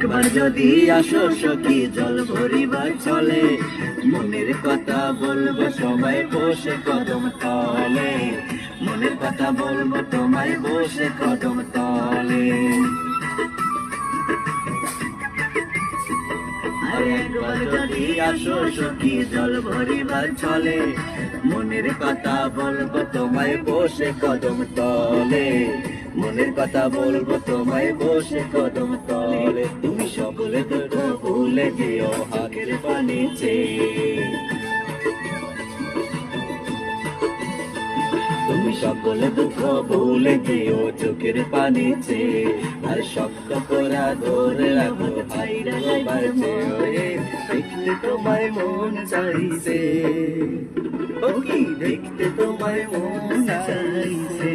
একবার যদি আসো সখী জল ভরিবার চলে, মনের কথা বলবো তোমায় বসে কদম তলে, মনের কথা বলবো তোমায় বসে কদম তলে। আর একবার যদি আসো সখী জল ভরিবার চলে, মনের কথা বলবো তোমায় বসে কদম তলে, মনের কথা বলবো তোমায় বসে কদম তলে। তুমি সকলে দুঃখ ভুলে যেও হাতের পানি চেয়ে, তুমি সকলে দুঃখ ভুলে যেও চোখের পানি চেয়ে। আর শক্ত করা ধরে রাখো ভাইরা বাজে, দেখতে তোমায় মন চাইছে, ও কি দেখতে তোমায় মন চাইছে।